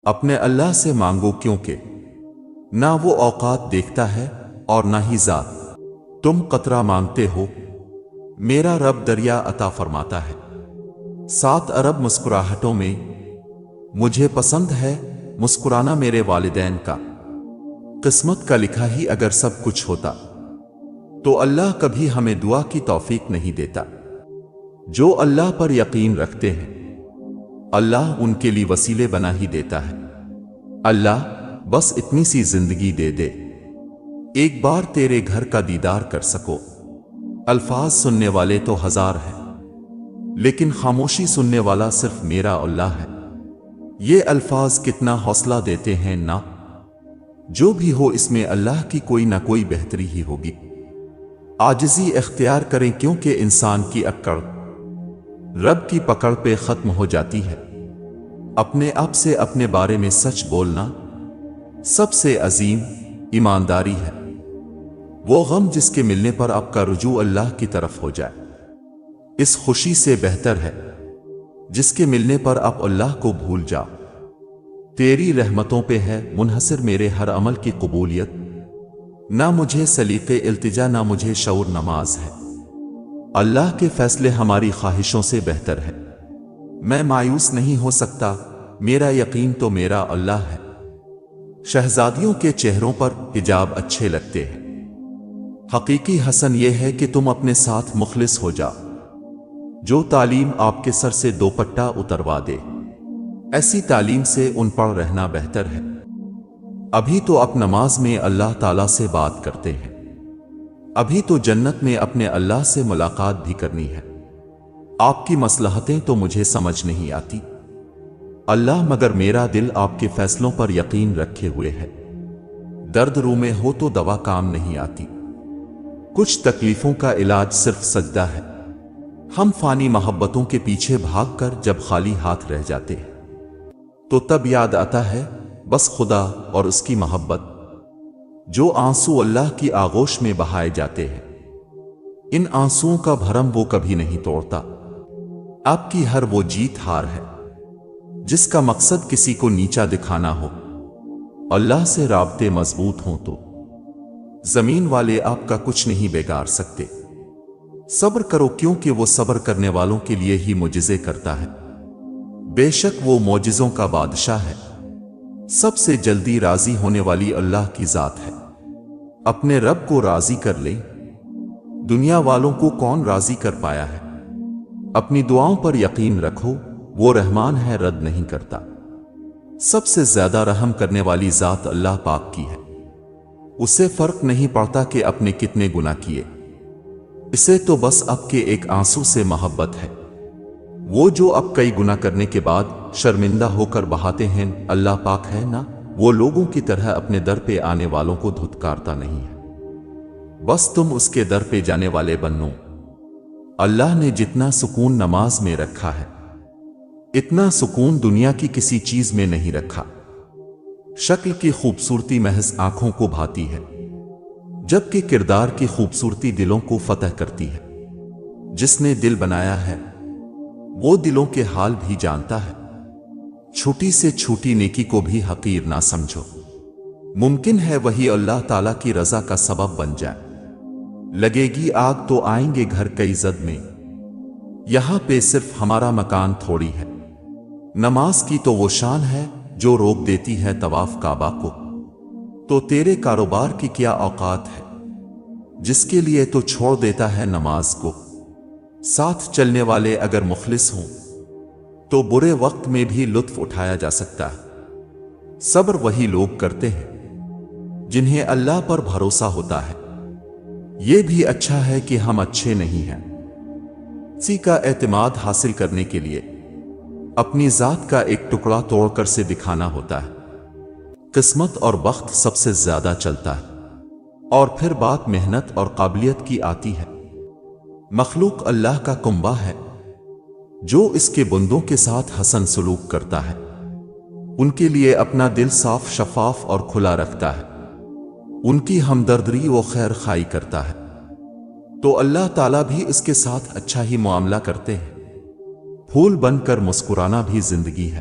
اپنے اللہ سے مانگو کیونکہ نہ وہ اوقات دیکھتا ہے اور نہ ہی ذات۔ تم قطرہ مانگتے ہو، میرا رب دریا عطا فرماتا ہے۔ 7 ارب مسکراہٹوں میں مجھے پسند ہے مسکرانا میرے والدین کا۔ قسمت کا لکھا ہی اگر سب کچھ ہوتا تو اللہ کبھی ہمیں دعا کی توفیق نہیں دیتا۔ جو اللہ پر یقین رکھتے ہیں اللہ ان کے لیے وسیلے بنا ہی دیتا ہے۔ اللہ بس اتنی سی زندگی دے دے، ایک بار تیرے گھر کا دیدار کر سکو۔ الفاظ سننے والے تو ہزار ہیں لیکن خاموشی سننے والا صرف میرا اللہ ہے۔ یہ الفاظ کتنا حوصلہ دیتے ہیں نا۔ جو بھی ہو اس میں اللہ کی کوئی نہ کوئی بہتری ہی ہوگی۔ عاجزی اختیار کریں کیونکہ انسان کی اکڑ رب کی پکڑ پہ ختم ہو جاتی ہے۔ اپنے آپ سے اپنے بارے میں سچ بولنا سب سے عظیم ایمانداری ہے۔ وہ غم جس کے ملنے پر آپ کا رجوع اللہ کی طرف ہو جائے اس خوشی سے بہتر ہے جس کے ملنے پر آپ اللہ کو بھول جاؤ۔ تیری رحمتوں پہ ہے منحصر میرے ہر عمل کی قبولیت، نہ مجھے سلیقے التجا نہ مجھے شعور نماز ہے۔ اللہ کے فیصلے ہماری خواہشوں سے بہتر ہے۔ میں مایوس نہیں ہو سکتا، میرا یقین تو میرا اللہ ہے۔ شہزادیوں کے چہروں پر حجاب اچھے لگتے ہیں، حقیقی حسن یہ ہے کہ تم اپنے ساتھ مخلص ہو جاؤ۔ جو تعلیم آپ کے سر سے دوپٹہ اتروا دے ایسی تعلیم سے ان پڑھ رہنا بہتر ہے۔ ابھی تو آپ نماز میں اللہ تعالیٰ سے بات کرتے ہیں، ابھی تو جنت میں اپنے اللہ سے ملاقات بھی کرنی ہے۔ آپ کی مصلحتیں تو مجھے سمجھ نہیں آتی اللہ، مگر میرا دل آپ کے فیصلوں پر یقین رکھے ہوئے ہے۔ درد رو میں ہو تو دوا کام نہیں آتی، کچھ تکلیفوں کا علاج صرف سجدہ ہے۔ ہم فانی محبتوں کے پیچھے بھاگ کر جب خالی ہاتھ رہ جاتے ہیں تو تب یاد آتا ہے بس خدا اور اس کی محبت۔ جو آنسو اللہ کی آغوش میں بہائے جاتے ہیں ان آنسوؤں کا بھرم وہ کبھی نہیں توڑتا۔ آپ کی ہر وہ جیت ہار ہے جس کا مقصد کسی کو نیچا دکھانا ہو۔ اللہ سے رابطے مضبوط ہوں تو زمین والے آپ کا کچھ نہیں بگاڑ سکتے۔ صبر کرو کیونکہ وہ صبر کرنے والوں کے لیے ہی معجزے کرتا ہے۔ بے شک وہ معجزوں کا بادشاہ ہے۔ سب سے جلدی راضی ہونے والی اللہ کی ذات ہے۔ اپنے رب کو راضی کر لیں، دنیا والوں کو کون راضی کر پایا ہے۔ اپنی دعاؤں پر یقین رکھو، وہ رحمان ہے رد نہیں کرتا۔ سب سے زیادہ رحم کرنے والی ذات اللہ پاک کی ہے۔ اسے فرق نہیں پڑتا کہ اپنے کتنے گناہ کیے، اسے تو بس اب کے ایک آنسو سے محبت ہے۔ وہ جو اب کئی گناہ کرنے کے بعد شرمندہ ہو کر بہاتے ہیں اللہ پاک ہے نا، وہ لوگوں کی طرح اپنے در پہ آنے والوں کو دھتکارتا نہیں ہے۔ بس تم اس کے در پہ جانے والے بنو۔ اللہ نے جتنا سکون نماز میں رکھا ہے اتنا سکون دنیا کی کسی چیز میں نہیں رکھا۔ شکل کی خوبصورتی محض آنکھوں کو بھاتی ہے جبکہ کردار کی خوبصورتی دلوں کو فتح کرتی ہے۔ جس نے دل بنایا ہے وہ دلوں کے حال بھی جانتا ہے۔ چھوٹی سے چھوٹی نیکی کو بھی حقیر نہ سمجھو، ممکن ہے وہی اللہ تعالیٰ کی رضا کا سبب بن جائے۔ لگے گی آگ تو آئیں گے گھر کئی زد میں، یہاں پہ صرف ہمارا مکان تھوڑی ہے۔ نماز کی تو وہ شان ہے جو روک دیتی ہے طواف کعبہ کو، تو تیرے کاروبار کی کیا اوقات ہے جس کے لیے تو چھوڑ دیتا ہے نماز کو۔ ساتھ چلنے والے اگر مخلص ہوں تو برے وقت میں بھی لطف اٹھایا جا سکتا ہے۔ صبر وہی لوگ کرتے ہیں جنہیں اللہ پر بھروسہ ہوتا ہے۔ یہ بھی اچھا ہے کہ ہم اچھے نہیں ہیں۔ کسی کا اعتماد حاصل کرنے کے لیے اپنی ذات کا ایک ٹکڑا توڑ کر سے دکھانا ہوتا ہے۔ قسمت اور بخت سب سے زیادہ چلتا ہے اور پھر بات محنت اور قابلیت کی آتی ہے۔ مخلوق اللہ کا کنبہ ہے جو اس کے بندوں کے ساتھ حسن سلوک کرتا ہے، ان کے لیے اپنا دل صاف شفاف اور کھلا رکھتا ہے، ان کی ہمدردی و خیر خواہی کرتا ہے، تو اللہ تعالیٰ بھی اس کے ساتھ اچھا ہی معاملہ کرتے ہیں۔ پھول بن کر مسکرانا بھی زندگی ہے۔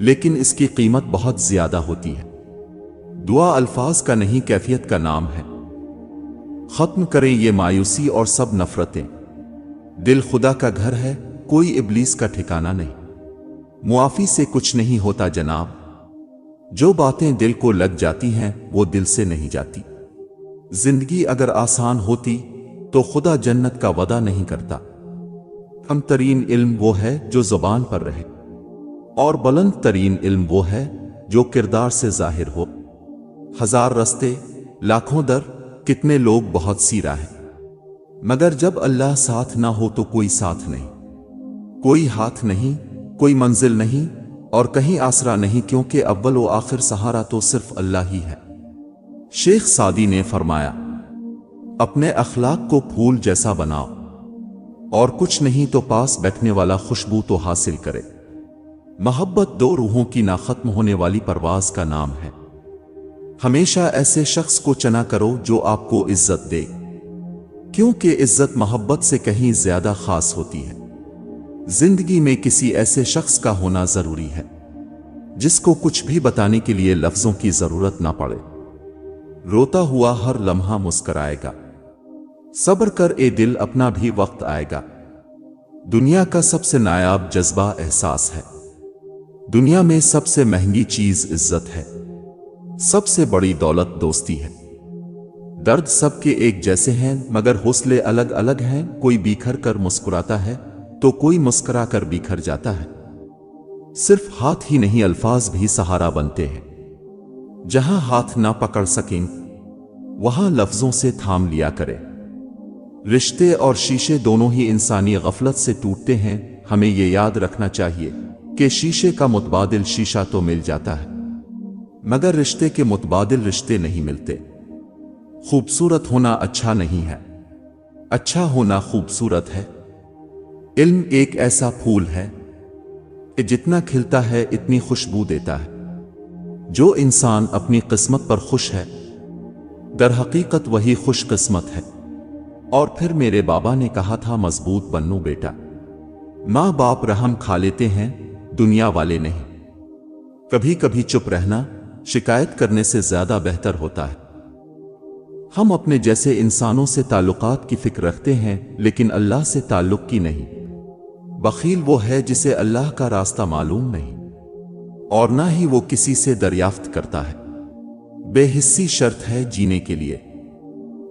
لیکن اس کی قیمت بہت زیادہ ہوتی ہے۔ دعا الفاظ کا نہیں، کیفیت کا نام ہے۔ ختم کریں یہ مایوسی اور سب نفرتیں۔ دل خدا کا گھر ہے، کوئی ابلیس کا ٹھکانہ نہیں۔ معافی سے کچھ نہیں ہوتا جناب، جو باتیں دل کو لگ جاتی ہیں وہ دل سے نہیں جاتی۔ زندگی اگر آسان ہوتی تو خدا جنت کا وعدہ نہیں کرتا۔ کم ترین علم وہ ہے جو زبان پر رہے، اور بلند ترین علم وہ ہے جو کردار سے ظاہر ہو۔ ہزار رستے، لاکھوں در، کتنے لوگ، بہت سی راہیں، مگر جب اللہ ساتھ نہ ہو تو کوئی ساتھ نہیں، کوئی ہاتھ نہیں، کوئی منزل نہیں، اور کہیں آسرا نہیں، کیونکہ اول و آخر سہارا تو صرف اللہ ہی ہے۔ شیخ سعدی نے فرمایا، اپنے اخلاق کو پھول جیسا بناؤ، اور کچھ نہیں تو پاس بیٹھنے والا خوشبو تو حاصل کرے۔ محبت دو روحوں کی نہ ختم ہونے والی پرواز کا نام ہے۔ ہمیشہ ایسے شخص کو چنا کرو جو آپ کو عزت دے، کیونکہ عزت محبت سے کہیں زیادہ خاص ہوتی ہے۔ زندگی میں کسی ایسے شخص کا ہونا ضروری ہے جس کو کچھ بھی بتانے کے لیے لفظوں کی ضرورت نہ پڑے۔ روتا ہوا ہر لمحہ مسکرائے گا، صبر کر اے دل، اپنا بھی وقت آئے گا۔ دنیا کا سب سے نایاب جذبہ احساس ہے، دنیا میں سب سے مہنگی چیز عزت ہے، سب سے بڑی دولت دوستی ہے۔ درد سب کے ایک جیسے ہیں مگر حوصلے الگ الگ ہیں، کوئی بکھر کر مسکراتا ہے تو کوئی مسکرا کر بکھر جاتا ہے۔ صرف ہاتھ ہی نہیں، الفاظ بھی سہارا بنتے ہیں۔ جہاں ہاتھ نہ پکڑ سکیں وہاں لفظوں سے تھام لیا کرے۔ رشتے اور شیشے دونوں ہی انسانی غفلت سے ٹوٹتے ہیں۔ ہمیں یہ یاد رکھنا چاہیے کہ شیشے کا متبادل شیشہ تو مل جاتا ہے، مگر رشتے کے متبادل رشتے نہیں ملتے۔ خوبصورت ہونا اچھا نہیں ہے، اچھا ہونا خوبصورت ہے۔ علم ایک ایسا پھول ہے کہ جتنا کھلتا ہے اتنی خوشبو دیتا ہے۔ جو انسان اپنی قسمت پر خوش ہے در حقیقت وہی خوش قسمت ہے۔ اور پھر میرے بابا نے کہا تھا، مضبوط بنو بیٹا، ماں باپ رحم کھا لیتے ہیں، دنیا والے نہیں۔ کبھی کبھی چپ رہنا شکایت کرنے سے زیادہ بہتر ہوتا ہے۔ ہم اپنے جیسے انسانوں سے تعلقات کی فکر رکھتے ہیں لیکن اللہ سے تعلق کی نہیں۔ بخیل وہ ہے جسے اللہ کا راستہ معلوم نہیں، اور نہ ہی وہ کسی سے دریافت کرتا ہے۔ بے حسی شرط ہے جینے کے لیے،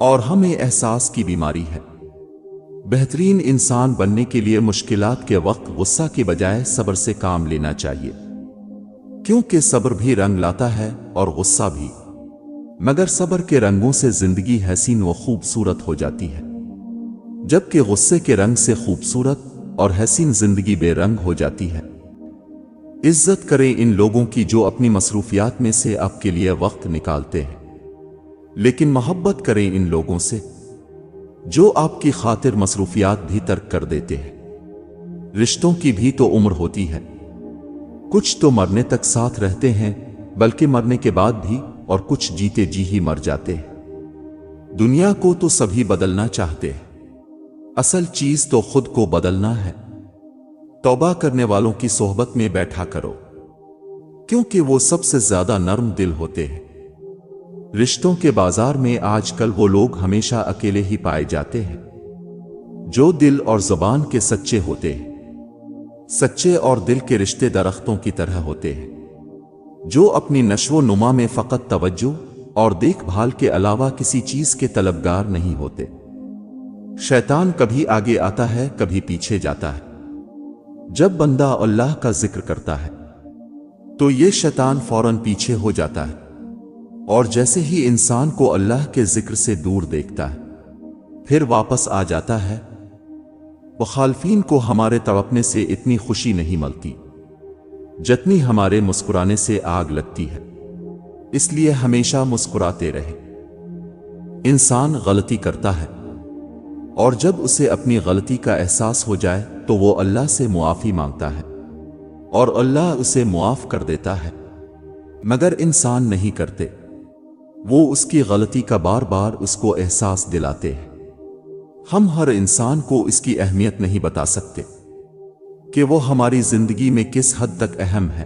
اور ہمیں احساس کی بیماری ہے۔ بہترین انسان بننے کے لیے مشکلات کے وقت غصہ کی بجائے صبر سے کام لینا چاہیے، کیونکہ صبر بھی رنگ لاتا ہے اور غصہ بھی، مگر صبر کے رنگوں سے زندگی حسین و خوبصورت ہو جاتی ہے، جبکہ غصے کے رنگ سے خوبصورت اور حسین زندگی بے رنگ ہو جاتی ہے۔ عزت کریں ان لوگوں کی جو اپنی مصروفیات میں سے آپ کے لیے وقت نکالتے ہیں، لیکن محبت کریں ان لوگوں سے جو آپ کی خاطر مصروفیات بھی ترک کر دیتے ہیں۔ رشتوں کی بھی تو عمر ہوتی ہے، کچھ تو مرنے تک ساتھ رہتے ہیں بلکہ مرنے کے بعد بھی، اور کچھ جیتے جی ہی مر جاتے ہیں۔ دنیا کو تو سبھی بدلنا چاہتے ہیں، اصل چیز تو خود کو بدلنا ہے۔ توبہ کرنے والوں کی صحبت میں بیٹھا کرو، کیونکہ وہ سب سے زیادہ نرم دل ہوتے ہیں۔ رشتوں کے بازار میں آج کل وہ لوگ ہمیشہ اکیلے ہی پائے جاتے ہیں جو دل اور زبان کے سچے ہوتے ہیں۔ سچے اور دل کے رشتے درختوں کی طرح ہوتے ہیں جو اپنی نشو و نما میں فقط توجہ اور دیکھ بھال کے علاوہ کسی چیز کے طلبگار نہیں ہوتے۔ شیطان کبھی آگے آتا ہے کبھی پیچھے جاتا ہے۔ جب بندہ اللہ کا ذکر کرتا ہے تو یہ شیطان فوراً پیچھے ہو جاتا ہے، اور جیسے ہی انسان کو اللہ کے ذکر سے دور دیکھتا ہے پھر واپس آ جاتا ہے۔ مخالفین کو ہمارے تڑپنے سے اتنی خوشی نہیں ملتی جتنی ہمارے مسکرانے سے آگ لگتی ہے، اس لیے ہمیشہ مسکراتے رہے۔ انسان غلطی کرتا ہے، اور جب اسے اپنی غلطی کا احساس ہو جائے تو وہ اللہ سے معافی مانگتا ہے، اور اللہ اسے معاف کر دیتا ہے، مگر انسان نہیں کرتے۔ وہ اس کی غلطی کا بار بار اس کو احساس دلاتے ہیں۔ ہم ہر انسان کو اس کی اہمیت نہیں بتا سکتے کہ وہ ہماری زندگی میں کس حد تک اہم ہے۔